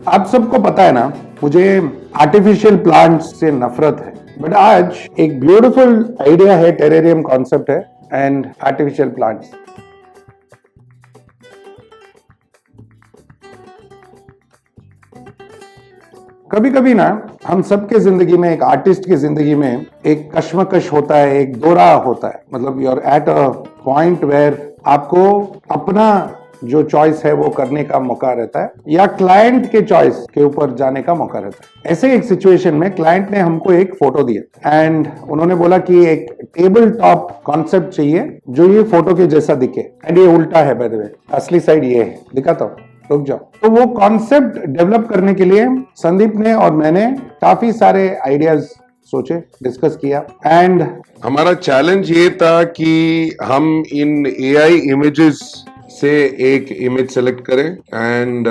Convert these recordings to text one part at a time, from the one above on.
आप सबको पता है ना, मुझे आर्टिफिशियल प्लांट्स से नफरत है, बट आज एक ब्यूटीफुल आइडिया है, टेरेरियम कॉन्सेप्ट है एंड आर्टिफिशियल प्लांट्स। कभी कभी ना हम सबके जिंदगी में, एक आर्टिस्ट की जिंदगी में एक कश्मकश होता है, एक दौरा होता है। मतलब you are at a point where आपको अपना जो चॉइस है वो करने का मौका रहता है या क्लाइंट के चॉइस के ऊपर जाने का मौका रहता है। ऐसे एक सिचुएशन में क्लाइंट ने हमको एक फोटो दिया एंड उन्होंने बोला कि एक टेबल टॉप कॉन्सेप्ट चाहिए जो ये फोटो के जैसा दिखे, एंड ये उल्टा है बाय द वे, असली साइड ये है, दिखाता हूं, रुक जाओ। तो वो कॉन्सेप्ट डेवलप करने के लिए संदीप ने और मैंने काफी सारे आइडियाज सोचे, डिस्कस किया, एंड हमारा चैलेंज ये था कि हम इन एआई इमेजेस से एक इमेज सेलेक्ट करें एंड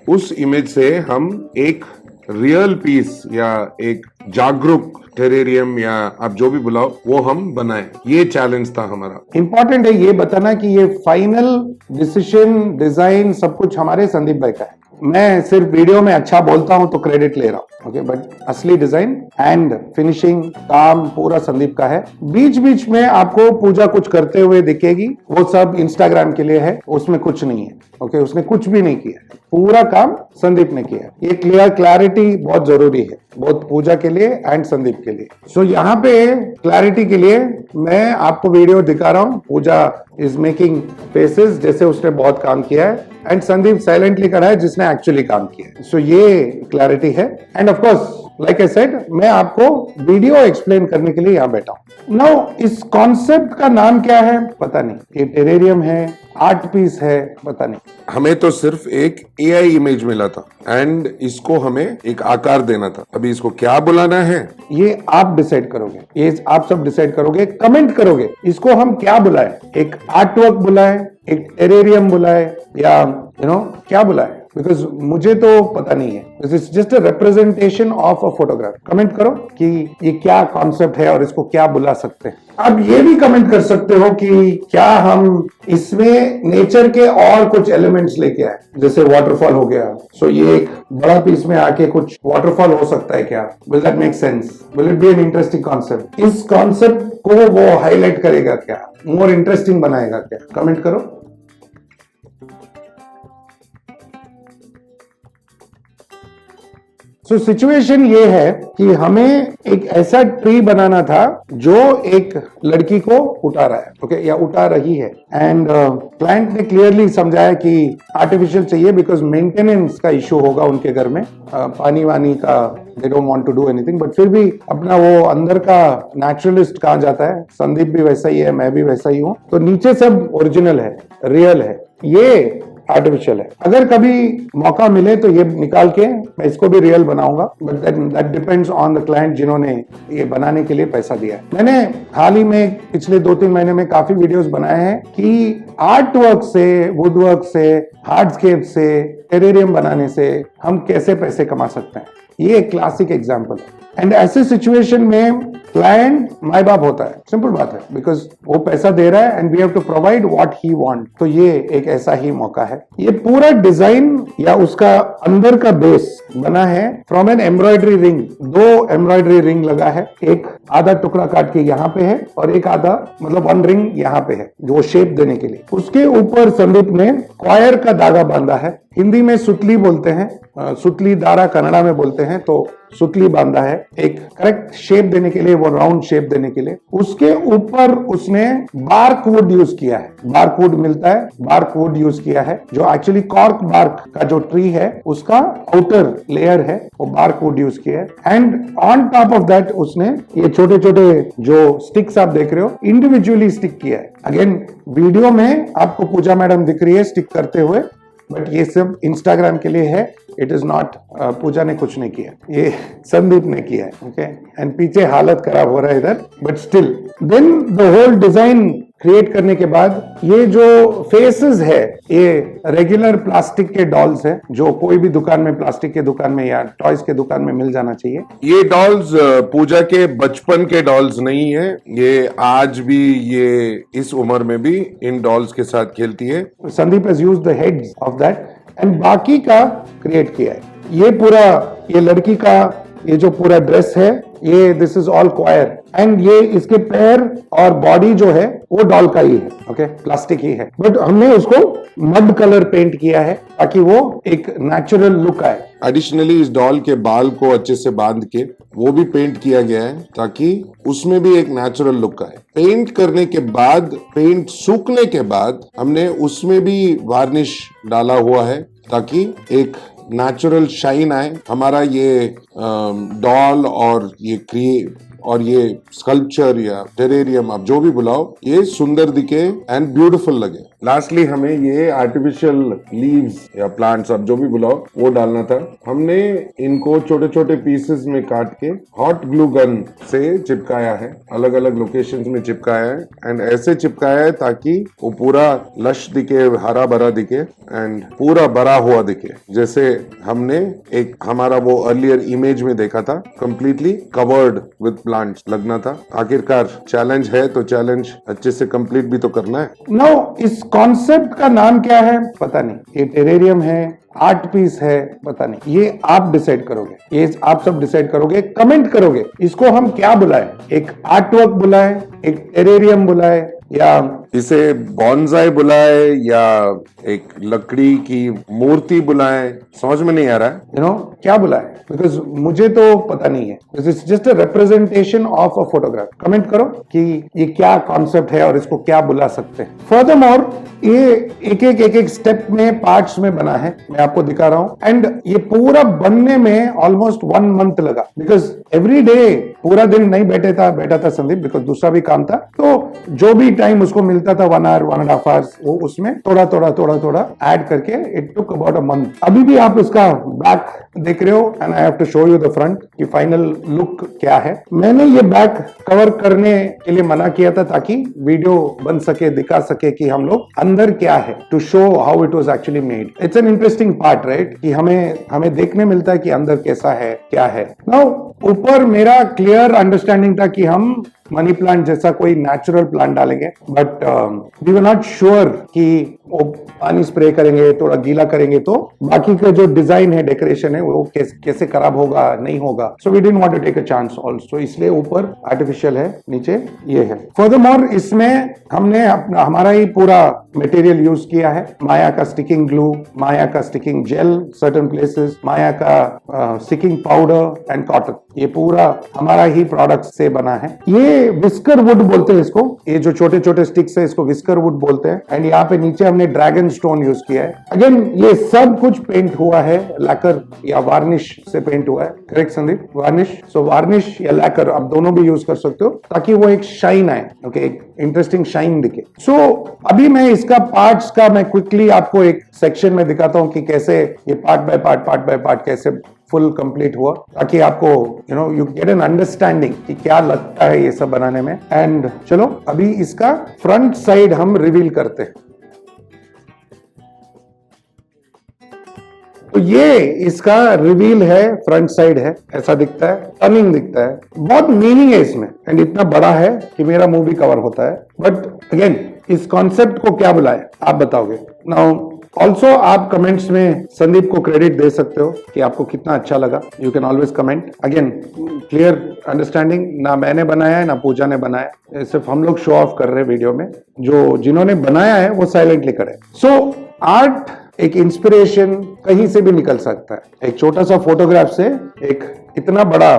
उस इमेज से हम एक रियल पीस या एक जागरूक टेरेरियम या आप जो भी बुलाओ वो हम बनाएं। ये चैलेंज था हमारा। इंपॉर्टेंट है ये बताना कि ये फाइनल डिसीजन, डिजाइन सब कुछ हमारे संदीप भाई का है। मैं सिर्फ वीडियो में अच्छा बोलता हूं तो क्रेडिट ले रहा हूं, ओके, बट असली डिजाइन एंड फिनिशिंग काम पूरा संदीप का है। बीच बीच में आपको पूजा कुछ करते हुए दिखेगी, वो सब इंस्टाग्राम के लिए है, उसमें कुछ नहीं है, ओके, उसने कुछ भी नहीं किया, पूरा काम संदीप ने किया। ये क्लैरिटी बहुत जरूरी है, बहुत पूजा के लिए एंड संदीप के लिए। सो यहाँ पे क्लैरिटी के लिए मैं आपको वीडियो दिखा रहा हूँ। पूजा इज मेकिंग फेसेस जैसे उसने बहुत काम किया है एंड संदीप साइलेंटली करा है जिसने एक्चुअली काम किया है। सो ये क्लैरिटी है end of course like I said, मैं आपको वीडियो एक्सप्लेन करने के लिए यहाँ बैठा हूँ। नाउ इस कॉन्सेप्ट का नाम क्या है पता नहीं, ये टेरेरियम है, आर्ट पीस है, पता नहीं। हमें तो सिर्फ एक एआई इमेज मिला था एंड इसको हमें एक आकार देना था। अभी इसको क्या बुलाना है ये आप डिसाइड करोगे, ये आप सब डिसाइड करोगे, कमेंट करोगे इसको हम क्या बुलाएं, एक आर्ट वर्क बुलाएं, एक टेरेरियम बुलाएं, या क्या बुलाएं, बिकॉज मुझे तो पता नहीं है। This is just a representation of a photograph. Comment करो कि ये क्या कॉन्सेप्ट है और इसको क्या बुला सकते हैं। अब ये भी कमेंट कर सकते हो कि क्या हम इसमें नेचर के और कुछ एलिमेंट्स लेके आए, जैसे वाटरफॉल हो गया, सो ये एक बड़ा पीस में आके कुछ वाटरफॉल हो सकता है क्या? Will that make sense? Will it be an interesting concept? इस कॉन्सेप्ट को वो हाईलाइट करेगा क्या, मोर इंटरेस्टिंग बनाएगा क्या? कमेंट करो। तो सिचुएशन ये है कि हमें एक ऐसा ट्री बनाना था जो एक लड़की को उठा रहा है, ओके, या उठा रही है, एंड क्लाइंट ने क्लियरली समझाया कि आर्टिफिशियल चाहिए बिकॉज मेंटेनेंस का इशू होगा उनके घर में, पानी वानी का, they don't want to do anything, but फिर भी अपना वो अंदर का नेचुरलिस्ट कहा जाता है, संदीप भी वैसा ही है, मैं भी वैसा ही हूं, तो नीचे सब ओरिजिनल है, रियल है, ये आर्टिफिशियल है। अगर कभी मौका मिले तो ये निकाल के मैं इसको भी रियल बनाऊंगा, but that depends on the client जिन्होंने ये बनाने के लिए पैसा दिया है। मैंने हाल ही में पिछले 2-3 महीने में काफी वीडियोस बनाए हैं कि आर्ट वर्क से, वुड वर्क से, हार्डस्केप से, टेरेरियम बनाने से हम कैसे पैसे कमा सकते हैं। ये एक क्लासिक एग्जाम्पल है एंड ऐसे सिचुएशन में क्लाइंट माई बाप होता है, सिंपल बात है, बिकॉज वो पैसा दे रहा है and we have to provide what he want. तो ये एक ऐसा ही मौका है। ये पूरा डिजाइन या उसका अंदर का बेस बना है from an embroidery ring. 2 embroidery ring लगा है, एक आधा टुकड़ा काट के यहाँ पे है और एक आधा, मतलब 1 रिंग यहाँ पे है जो शेप देने के लिए। उसके ऊपर संदीप ने क्वायर का धागा बांधा है, हिंदी में सुतली बोलते हैं, सुतली दारा कन्नड़ा में बोलते हैं, तो सुतली बांधा है एक करेक्ट शेप देने के लिए, वो राउंड शेप देने के लिए। उसके ऊपर उसने बार्क वुड यूज किया है, बार्क वुड मिलता है, बार्क वुड यूज किया है, जो एक्चुअली कॉर्क बार्क का जो ट्री है उसका आउटर लेयर है, वो बार्क वुड यूज किया है। And on top of that उसने ये छोटे छोटे जो स्टिक्स आप देख रहे हो इंडिविजुअली स्टिक किया है। अगेन वीडियो में आपको पूजा मैडम दिख रही है स्टिक करते हुए, बट ये सब इंस्टाग्राम के लिए है, इट इज नॉट, पूजा ने कुछ नहीं किया, ये संदीप ने किया है, ओके। एंड पीछे हालत खराब हो रहा है इधर, but still then the whole design create करने के बाद ये जो फेसेस है ये रेगुलर प्लास्टिक के डॉल्स है, जो कोई भी दुकान में, प्लास्टिक के दुकान में या टॉयज के दुकान में मिल जाना चाहिए। ये डॉल्स पूजा के बचपन के डॉल्स नहीं है, ये आज भी, ये इस उम्र में भी इन डॉल्स के साथ खेलती है। Sandeep has used the heads of that and बाकी का क्रिएट किया है। ये पूरा, ये लड़की का ये जो पूरा ड्रेस है, ये this is all coir, and ये इसके पैर और बॉडी जो है वो डॉल का ही है, ओके, प्लास्टिक ही है, बट हमने उसको मड कलर पेंट किया है ताकि वो एक नेचुरल लुक आए। एडिशनली इस डॉल के बाल को अच्छे से बांध के वो भी पेंट किया गया है ताकि उसमें भी एक नेचुरल लुक आए। पेंट करने के बाद, पेंट सूखने के बाद हमने उसमें भी वार्निश डाला हुआ है ताकि एक नेचुरल शाइन आए। हमारा ये डॉल और ये और ये स्कल्पचर या टेरेरियम, आप जो भी बुलाओ, ये सुंदर दिखे एंड ब्यूटीफुल लगे। लास्टली हमें ये आर्टिफिशियल लीव्स या प्लांट्स, आप जो भी बुलाओ, वो डालना था। हमने इनको छोटे छोटे पीसेस में काट के हॉट ग्लू गन से चिपकाया है, अलग अलग लोकेशंस में चिपकाया है, एंड ऐसे चिपकाया है ताकि वो पूरा लश दिखे, हरा भरा दिखे एंड पूरा भरा हुआ दिखे, जैसे हमने एक हमारा वो अर्लियर इमेज में देखा था, कंप्लीटली कवर्ड विद प्लांट्स लगना था। आखिरकार चैलेंज है तो चैलेंज अच्छे से कंप्लीट भी तो करना है। नो, इस कॉन्सेप्ट का नाम क्या है पता नहीं, ये टेरेरियम है, आर्ट पीस है, पता नहीं, ये आप डिसाइड करोगे, ये आप सब डिसाइड करोगे, कमेंट करोगे इसको हम क्या बुलाएं, एक आर्ट वर्क बुलाएं, एक टेरेरियम बुलाएं, या इसे बॉन्साई बुलाए या एक लकड़ी की मूर्ति बुलाए, समझ में नहीं आ रहा है। यू नो क्या बुलाएं, बिकॉज मुझे तो पता नहीं है, it's just a representation of a photograph. Comment करो कि ये क्या कॉन्सेप्ट है और इसको क्या बुला सकते हैं। फर्दरमोर ये एक एक स्टेप में, पार्ट्स में बना है, मैं आपको दिखा रहा हूं, एंड ये पूरा बनने में ऑलमोस्ट 1 मंथ लगा, बिकॉज एवरी डे पूरा दिन नहीं बैठा था संदीप, बिकॉज दूसरा भी काम था, तो जो भी टाइम उसको मिलता था 1 आवर 1.5 आवर्स, वो उसमें थोड़ा ऐड करके it took about a month. अभी भी आप इसका बैक देख रहे हो and I have to show you the front कि फाइनल लुक क्या है। मैंने ये बैक कवर करने के लिए मना किया था ताकि वीडियो बन सके, दिखा सके कि हम लोग अंदर क्या है, to show how it was actually made. It's an interesting part, right, कि हमें देखने मिलता है कि अंदर कैसा है, क्या है। नाउ ऊपर मेरा क्लियर अंडरस्टैंडिंग था कि हम मनी प्लांट जैसा कोई नेचुरल प्लांट डालेंगे, but we were not sure कि वो पानी स्प्रे करेंगे, थोड़ा गीला करेंगे तो बाकी का जो डिजाइन है, डेकोरेशन है, वो कैसे खराब होगा, नहीं होगा। So we didn't want to take a chance also, इसलिए ऊपर आर्टिफिशियल है, नीचे ये है। फर्दरमोर इसमें हमने हमारा ही पूरा मटेरियल यूज किया है, माया का स्टिकिंग ग्लू, माया का स्टिकिंग जेल सर्टेन प्लेसेस, माया का स्टिकिंग पाउडर एंड कॉटन, ये पूरा हमारा ही प्रोडक्ट से बना है। ये विस्कर वुड बोलते हैं इसको, ये जो छोटे छोटे स्टिक्स है इसको विस्कर वुड बोलते हैं, एंड यहाँ पे नीचे हमने ड्रैगन स्टोन यूज किया है। अगेन ये सब कुछ पेंट हुआ है लैकर या वार्निश से पेंट हुआ है, करेक्ट संदीप? वार्निश, सो वार्निश या लैकर आप दोनों भी यूज कर सकते हो ताकि वो एक शाइन आए, ओके, एक इंटरेस्टिंग शाइन दिखे। सो अभी मैं इसका पार्ट्स का मैं क्विकली आपको एक सेक्शन में दिखाता हूं कि कैसे ये पार्ट बाय पार्ट कैसे फुल कंप्लीट हुआ, ताकि आपको यू गेट एन अंडरस्टैंडिंग कि क्या लगता है ये सब बनाने में। एंड चलो अभी इसका फ्रंट साइड हम रिवील करते हैं। तो ये इसका रिवील है, फ्रंट साइड है, ऐसा दिखता है, टर्निंग दिखता है, बहुत मीनिंग है इसमें, एंड इतना बड़ा है कि मेरा मुंह भी कवर होता है। बट अगेन इस कॉन्सेप्ट को क्या बुलाए आप बताओगे। नाउ ऑल्सो आप कमेंट्स में संदीप को क्रेडिट दे सकते हो कि आपको कितना अच्छा लगा, you can always comment. Again clear understanding, ना मैंने बनाया है ना पूजा ने बनाया है, सिर्फ हम लोग शो ऑफ कर रहे हैं वीडियो में, जो जिन्होंने बनाया है वो साइलेंटली करे। सो आर्ट एक इंस्पिरेशन कहीं से भी निकल सकता है, एक छोटा सा फोटोग्राफ से एक इतना बड़ा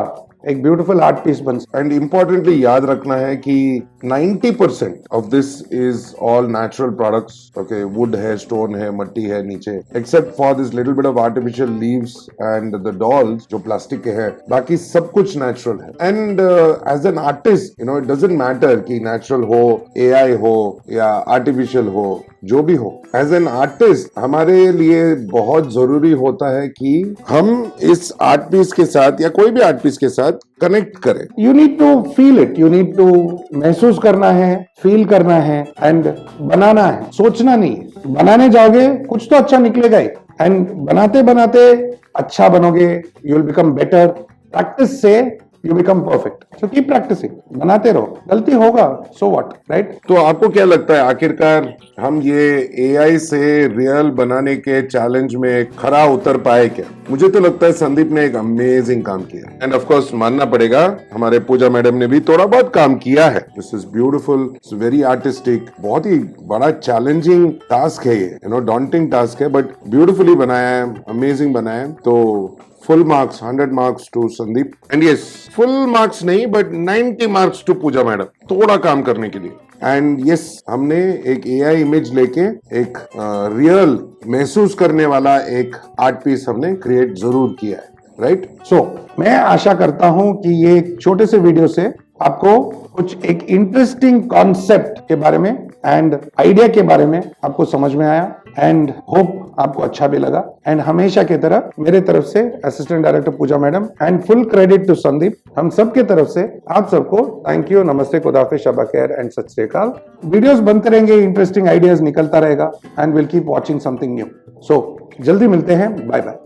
एक ब्यूटीफुल आर्ट पीस बन सकता है। एंड इम्पोर्टेंटली याद रखना है कि 90% of this is all natural products, okay, wood है, स्टोन है, मट्टी है नीचे, except for this little bit of artificial leaves and the dolls जो प्लास्टिक के हैं, बाकी सब कुछ नेचुरल है। And as an artist it doesn't matter कि नेचुरल हो, एआई हो या आर्टिफिशियल हो, जो भी हो, एज एन आर्टिस्ट हमारे लिए बहुत जरूरी होता है कि हम इस आर्ट पीस के साथ या कोई भी आर्ट पीस के साथ कनेक्ट करें। You need to feel it, you need to महसूस करना है, फील करना है एंड बनाना है, सोचना नहीं है। बनाने जाओगे कुछ तो अच्छा निकलेगा ही, एंड बनाते बनाते अच्छा बनोगे, you will become better. Practice से you become perfect. So keep practicing. बनाते रहो, गलती होगा, so what, right? तो आपको क्या लगता है आखिरकार हम ये एआई से रियल बनाने के चैलेंज में खरा उतर पाए क्या? मुझे तो लगता है संदीप ने एक अमेजिंग काम किया एंड ऑफ कोर्स मानना पड़ेगा हमारे पूजा मैडम ने भी थोड़ा बहुत काम किया है. This is beautiful, it's very artistic, बहुत ही बड़ा चैलेंजिंग टास्क है ये, डॉन्टिंग टास्क है, बट ब्यूटीफुली बनाया है, अमेजिंग बनाया है. तो full marks, 100 marks to Sandeep and yes, full marks नहीं but 90 marks to Pooja madam, थोड़ा काम करने के लिए. एंड यस, हमने एक एआई इमेज लेके एक रियल महसूस करने वाला एक आर्ट पीस हमने क्रिएट जरूर किया है, राइट? सो मैं आशा करता हूं कि ये एक छोटे से वीडियो से आपको कुछ एक इंटरेस्टिंग कॉन्सेप्ट के बारे में एंड आइडिया के बारे में आपको समझ में आया एंड होप आपको अच्छा भी लगा. एंड हमेशा की तरह मेरे तरफ से assistant director Pooja madam and full credit to Sandeep, हम सब की तरफ से आप सबको थैंक यू, नमस्ते, खुदाफिज, शबा खैर एंड सत श्री अकाल. वीडियोस बनते रहेंगे, इंटरेस्टिंग आइडियाज निकलता रहेगा and will keep watching something new. So जल्दी मिलते हैं, बाय बाय.